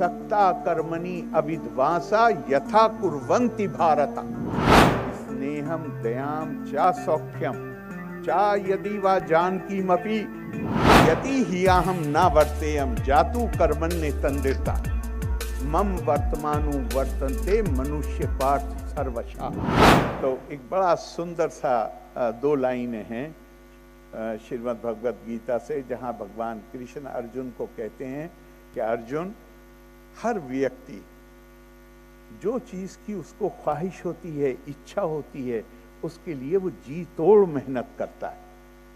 सक्ता कर्मणि अविद्वांसा यथा कुर्वन्ति भारत स्नेहम दयाम चा सौख्यम चा यदि वा जानकीमपि यति हियाहम न वर्तेयम जातु कर्मण्ये तंदिरता मम वर्तमानु वर्तन्ते मनुष्य पार्थ सर्वशा। तो एक बड़ा सुंदर सा दो लाइनें हैं श्रीमद् भगवद गीता से, जहाँ भगवान कृष्ण अर्जुन को कहते हैं कि अर्जुन, हर व्यक्ति जो चीज की उसको ख्वाहिश होती है, इच्छा होती है, उसके लिए वो जी तोड़ मेहनत करता है,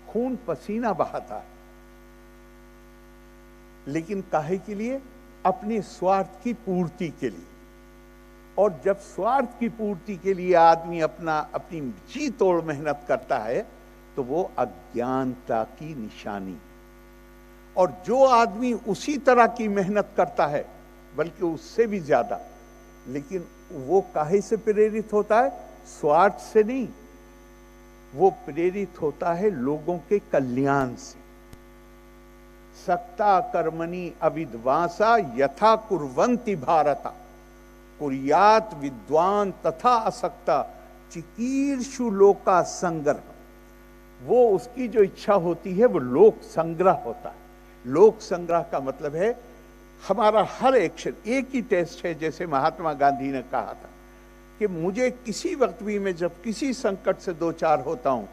खून पसीना बहाता है, लेकिन काहे के लिए? अपने स्वार्थ की पूर्ति के लिए। और जब स्वार्थ की पूर्ति के लिए आदमी अपनी जी तोड़ मेहनत करता है तो वो अज्ञानता की निशानी। और जो आदमी उसी तरह की मेहनत करता है, बल्कि उससे भी ज्यादा, लेकिन वो काहे से प्रेरित होता है? स्वार्थ से नहीं, वो प्रेरित होता है लोगों के कल्याण से। सक्ता कर्मणि अविद्वांसा यथा कुर्वन्ति भारत कुर्यात विद्वान तथा असक्ता चिकीर्षु लोका संग्रह। वो उसकी जो इच्छा होती है वो लोक संग्रह होता है। लोक संग्रह का मतलब है हमारा हर एक्शन एक ही टेस्ट है। जैसे महात्मा गांधी ने कहा था कि मुझे किसी वक्त भी, मैं जब किसी संकट से दो चार होता हूं,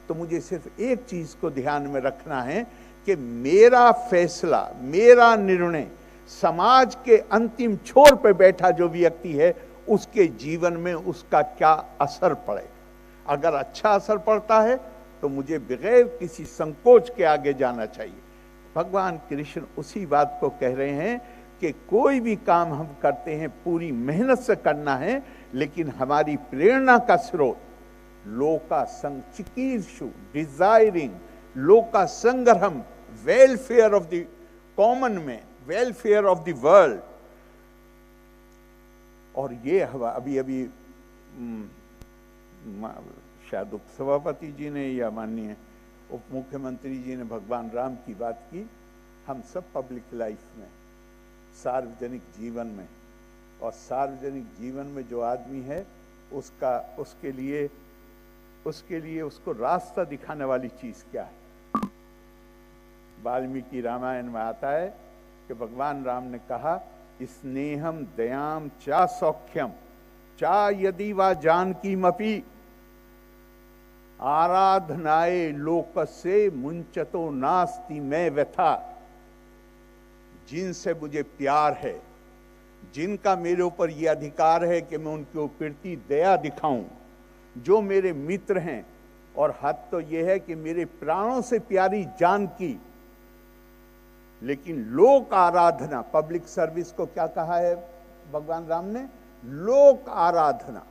तो मुझे सिर्फ एक चीज को ध्यान में रखना है कि मेरा फैसला, मेरा निर्णय समाज के अंतिम छोर पे बैठा जो व्यक्ति है उसके जीवन में उसका क्या असर पड़ेगा। अगर अच्छा असर पड़ता है तो मुझे बगैर किसी संकोच के आगे जाना चाहिए। भगवान कृष्ण उसी बात को कह रहे हैं कि कोई भी काम हम करते हैं पूरी मेहनत से करना है, लेकिन हमारी प्रेरणा का स्रोत लोका संग चिकीर्षु, डिजायरिंग लोका संग्रहम, welfare of the common man, welfare of the world. और ये अभी शायद उपसभापति जी ने या माननीय उप मुख्यमंत्री जी ने भगवान राम की बात की। हम सब पब्लिक लाइफ में, सार्वजनिक जीवन में, और सार्वजनिक जीवन में जो आदमी है उसके लिए उसको रास्ता दिखाने वाली चीज क्या है? वाल्मीकि रामायण में आता है कि भगवान राम ने कहा, स्नेहम दयाम चा सौख्यम चा यदि वा जानकीमपि आराधनाए लोकस्य मुंचतो नास्ति मैं व्यथा। जिनसे मुझे प्यार है, जिनका मेरे ऊपर यह अधिकार है कि मैं उनके प्रति दया दिखाऊं, जो मेरे मित्र हैं, और हद तो यह है कि मेरे प्राणों से प्यारी जानकी। लेकिन लोक आराधना, पब्लिक सर्विस को क्या कहा है भगवान राम ने? लोक आराधना।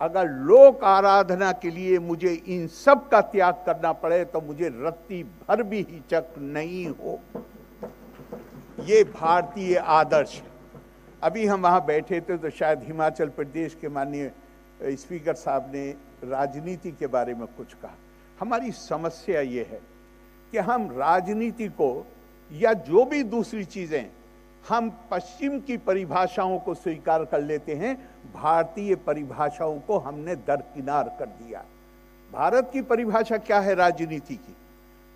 अगर लोक आराधना के लिए मुझे इन सब का त्याग करना पड़े तो मुझे रत्ती भर भी हिचक नहीं हो। ये भारतीय आदर्श है। अभी हम वहां बैठे थे तो शायद हिमाचल प्रदेश के माननीय स्पीकर साहब ने राजनीति के बारे में कुछ कहा। हमारी समस्या ये है कि हम राजनीति को या जो भी दूसरी चीजें, हम पश्चिम की परिभाषाओं को स्वीकार कर लेते हैं, भारतीय परिभाषाओं को हमने दरकिनार कर दिया। भारत की परिभाषा क्या है राजनीति की?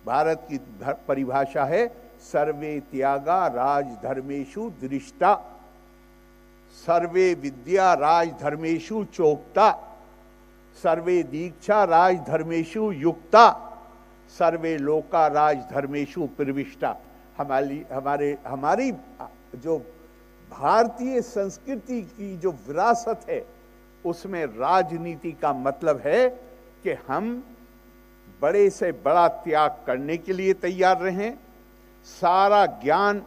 भारत की परिभाषा है सर्वे त्यागा राजधर्मेषु दृष्टा, सर्वे विद्या राजधर्मेषु चोक्ता, सर्वे दीक्षा राजधर्मेषु युक्ता, सर्वे लोका राजधर्मेषु प्रविष्टा। हमारी जो भारतीय संस्कृति की जो विरासत है उसमें राजनीति का मतलब है कि हम बड़े से बड़ा त्याग करने के लिए तैयार रहें, सारा ज्ञान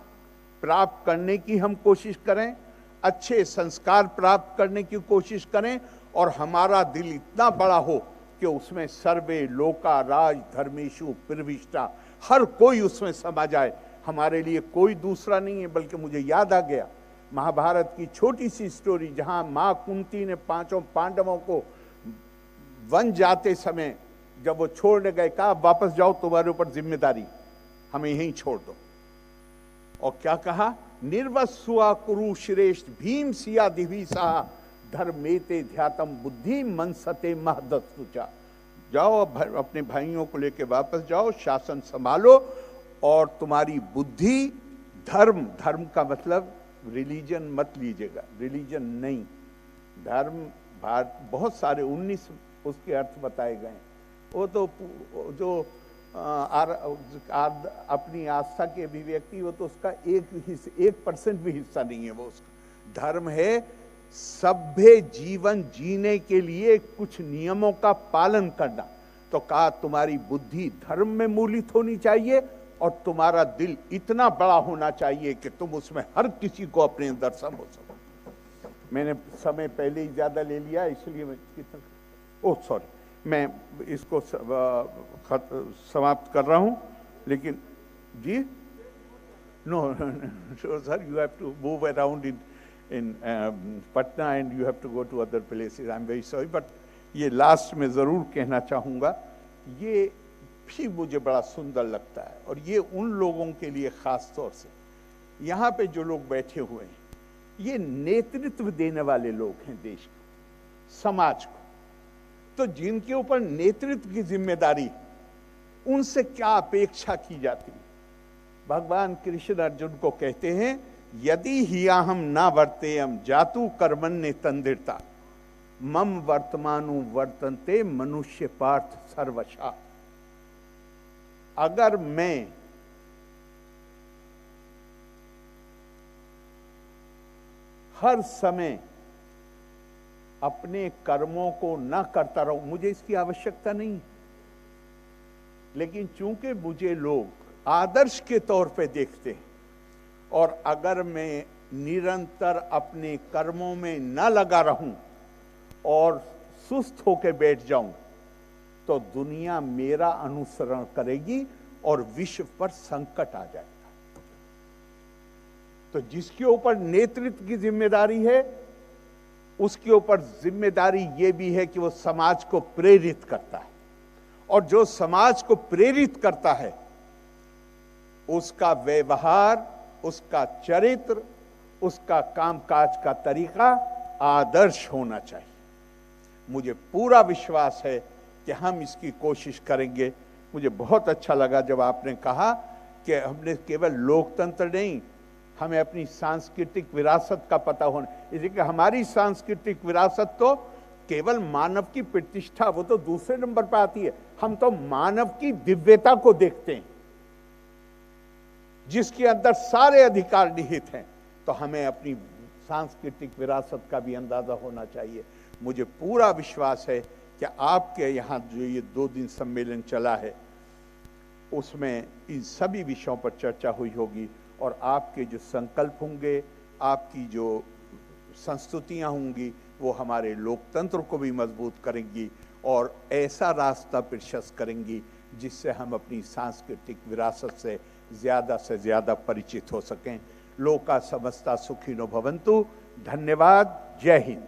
प्राप्त करने की हम कोशिश करें, अच्छे संस्कार प्राप्त करने की कोशिश करें, और हमारा दिल इतना बड़ा हो कि उसमें सर्वे लोका राज धर्मेषु प्रविष्टा, हर कोई उसमें समा जाए। हमारे लिए कोई दूसरा नहीं है। बल्कि मुझे याद आ गया महाभारत की छोटी सी स्टोरी, जहां मां कुंती ने पांचों पांडवों को वन जाते समय जब वो छोड़ने गए, कहा वापस जाओ, तुम्हारे ऊपर जिम्मेदारी, हमें यहीं छोड़ दो। और क्या कहा निर्वस्वा कुरु श्रेष्ठ भीम सिया दिविसा धर्मेते ध्यातम बुद्धि मनसते महदस्तुचा। जाओ अपने भाइयों को लेके वापस जाओ, शासन संभालो और तुम्हारी बुद्धि धर्म, धर्म का मतलब रिलीजन मत लीजिएगा, रिलीजन नहीं, धर्म बहुत सारे 19 उसके अर्थ बताए गए। वो तो जो अपनी आस्था की अभिव्यक्ति, वो तो उसका 1% भी हिस्सा नहीं है। वो उसका धर्म है सभ्य जीवन जीने के लिए कुछ नियमों का पालन करना। तो कहा तुम्हारी बुद्धि धर्म में मूलित होनी चाहिए और तुम्हारा दिल इतना बड़ा होना चाहिए कि तुम उसमें हर किसी को अपने अंदर समझ सको। मैंने समय पहले ही ज्यादा ले लिया, इसलिए मैं मैं इसको समाप्त कर रहा हूं। लेकिन जी no sir, you have to move around in Patna and you have to go to other places. I'm very sorry, but ये लास्ट में ज़रूर कहना चाहूँगा, ये भी मुझे बड़ा सुंदर लगता है और ये उन लोगों के लिए ख़ास तौर से, यहाँ पे जो लोग बैठे हुए हैं, ये नेतृत्व देने वाले लोग हैं देश को, समाज को। तो जिनके ऊपर नेतृत्व की जिम्मेदारी, उनसे क्या अपेक्षा की जाती है? भगवान कृष्ण अर्जुन को कहते हैं, यदि हियाहम ना वर्तेयम जातु कर्मण्य तंदिरता मम वर्तमानु वर्तन्ते मनुष्य पार्थ सर्वशा। अगर मैं हर समय अपने कर्मों को न करता रहूं, मुझे इसकी आवश्यकता नहीं, लेकिन चूंकि मुझे लोग आदर्श के तौर पे देखते हैं और अगर मैं निरंतर अपने कर्मों में न लगा रहूं और सुस्त होकर बैठ जाऊं, तो दुनिया मेरा अनुसरण करेगी और विश्व पर संकट आ जाएगा। तो जिसके ऊपर नेतृत्व की जिम्मेदारी है, उसके ऊपर जिम्मेदारी यह भी है कि वो समाज को प्रेरित करता है, और जो समाज को प्रेरित करता है उसका व्यवहार, उसका चरित्र, उसका कामकाज का तरीका आदर्श होना चाहिए। मुझे पूरा विश्वास है कि हम इसकी कोशिश करेंगे। मुझे बहुत अच्छा लगा जब आपने कहा कि हमने केवल लोकतंत्र नहीं, हमें अपनी सांस्कृतिक विरासत का पता होना, इसलिए कि हमारी सांस्कृतिक विरासत तो केवल मानव की प्रतिष्ठा, वो तो दूसरे नंबर पर आती है। हम तो मानव की दिव्यता को देखते हैं, जिसके अंदर सारे अधिकार निहित हैं। तो हमें अपनी सांस्कृतिक विरासत का भी अंदाजा होना चाहिए। मुझे पूरा विश्वास है कि आपके यहाँ जो ये 2 दिन सम्मेलन चला है, उसमें इन सभी विषयों पर चर्चा हुई होगी और आपके जो संकल्प होंगे, आपकी जो संस्तुतियाँ होंगी, वो हमारे लोकतंत्र को भी मजबूत करेंगी और ऐसा रास्ता प्रशस्त करेंगी जिससे हम अपनी सांस्कृतिक विरासत से ज़्यादा परिचित हो सकें। लोका समस्ता सुखिनो भवन्तु। धन्यवाद। जय हिंद।